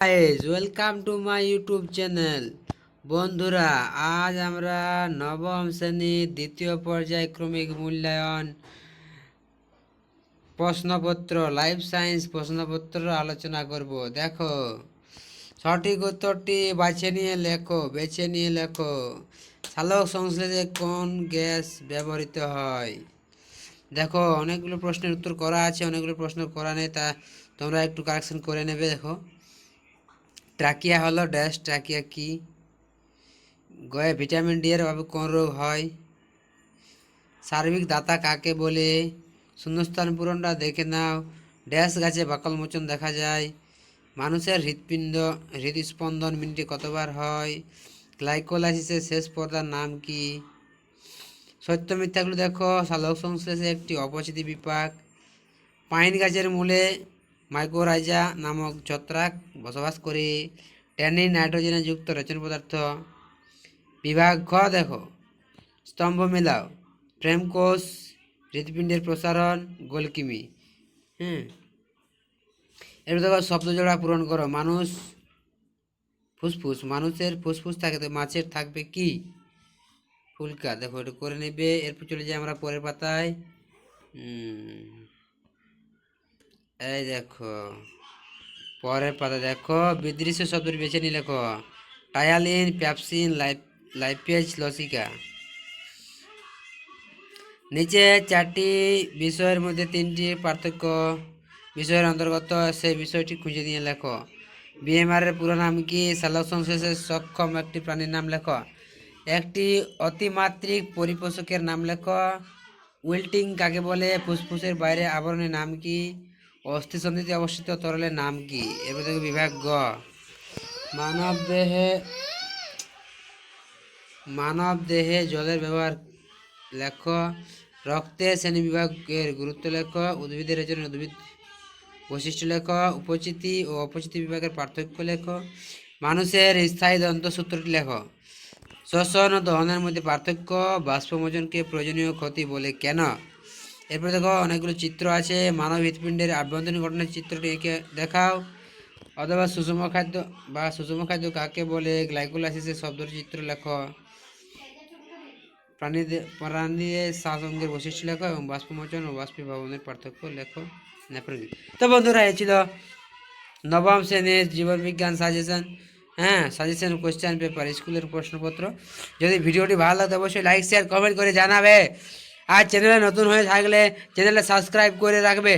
Guys welcome to my YouTube channel. বন্ধুরা, আজ আমরা নবম শ্রেণীর দ্বিতীয় পর্যায়ক্রমিক মূল্যায়ন প্রশ্নপত্র লাইফ সায়েন্স প্রশ্নপত্র আলোচনা করব। দেখো, সঠিক উত্তরটি বেছে নিয়ে লেখো। সালোক সংশ্লেষে কোন গ্যাস ব্যবহৃত হয়? দেখো, অনেকগুলো প্রশ্নের উত্তর করা আছে, অনেকগুলো প্রশ্ন করা নেই, তা তোমরা একটু কারেকশন করে নেবে। দেখো, ট্রাকিয়া হলো ড্যাশ, ট্রাকিয়া কি? গয়ে ভিটামিন ডি এর অভাবে কোন রোগ হয়? সার্বিক দাতা কাকে বলে? শূন্যস্থান পূরণটা দেখে নাও। ড্যাশ গাছে বাকল মোচন দেখা যায়? মানুষের হৃদস্পন্দন মিনিটে কতবার হয়? গ্লাইকোলাইসিসের শেষ পর্দার নাম কি? সত্য মিথ্যাগুলো দেখো। সালোক সংশ্লেষে একটি অপচিতি বিপাক। পাইন গাছের মূলে মাইকোরাইজা নামক ছত্রাক বসবাস করে। ট্যানিন নাইট্রোজেনে যুক্ত রচন পদার্থ। বিভাগ ঘ দেখো, স্তম্ভ মেলাও। প্রেম কোষ, হৃৎপিণ্ডের প্রসারণ, গোলকিমি। এবার দেখো, শব্দ জোড়া পূরণ করো। মানুষের ফুসফুস থাকে, তো মাছের থাকবে কি? ফুলকা। দেখো, এটা করে নেবে। এরপর চলে যাই আমরা পরের পাতায়। এই দেখো, পরের পাতা দেখো, বিদৃশ্য শব্দটি বেছে নিয়ে লেখো। টায়ালিন, প্যাপসিন, লাইপেজ, লসিকা। নিচে চারটি বিষয়ের মধ্যে তিনটি পার্থক্য বিষয়ের অন্তর্গত, সেই বিষয়টি খুঁজে দিয়ে লেখো। বিএমআর এর পুরো নাম কি? সালোক সংশ্লেষে সক্ষম একটি প্রাণীর নাম লেখো। একটি অতিমাত্রিক পরিপোষকের নাম লেখো। উইল্টিং কাকে বলে? ফুসফুসের বাইরে আবরণের নাম কি? অস্থিসন্ধিতে অবস্থিত তরলের নাম কি? এরপর দেখো বিভাগ গ, মানব দেহে জলের ব্যবহার লেখো। রক্তের শ্রেণীবিভাগের গুরুত্ব লেখো। উদ্ভিদের জন্য উদ্ভিদ বৈশিষ্ট্য লেখো। উপচিতি ও অপচিতি বিভাগের পার্থক্য লেখো। মানুষের স্থায়ী দন্তসূত্রটি লেখো। শ্বসন ও দহনের মধ্যে পার্থক্য। বাষ্পমোচনকে প্রয়োজনীয় ক্ষতি বলে কেন? এরপর দেখো, অনেকগুলো চিত্র আছে। মানব হৃৎপিণ্ডের আভ্যন্তরীণ গঠনের চিত্রটি এঁকে দেখাও। অথবা সুষম খাদ্য কাকে বলে? গ্লাইকোলাইসিসের শব্দটির চিত্র লেখো। প্রাণীদের শ্বাস অঙ্গের বৈশিষ্ট্য লেখো এবং বাষ্পমোচন ও বাষ্পীভবনের পার্থক্য লেখো। তো বন্ধুরা, এই ছিল নবম শ্রেণীর জীবনবিজ্ঞান সাজেশন কোশ্চেন পেপার স্কুলের প্রশ্নপত্র। যদি ভিডিওটি ভালো লাগে অবশ্যই লাইক শেয়ার কমেন্ট করে জানাবে। আর চ্যানেলে নতুন হয়ে থাকলে চ্যানেলে সাবস্ক্রাইব করে রাখবে।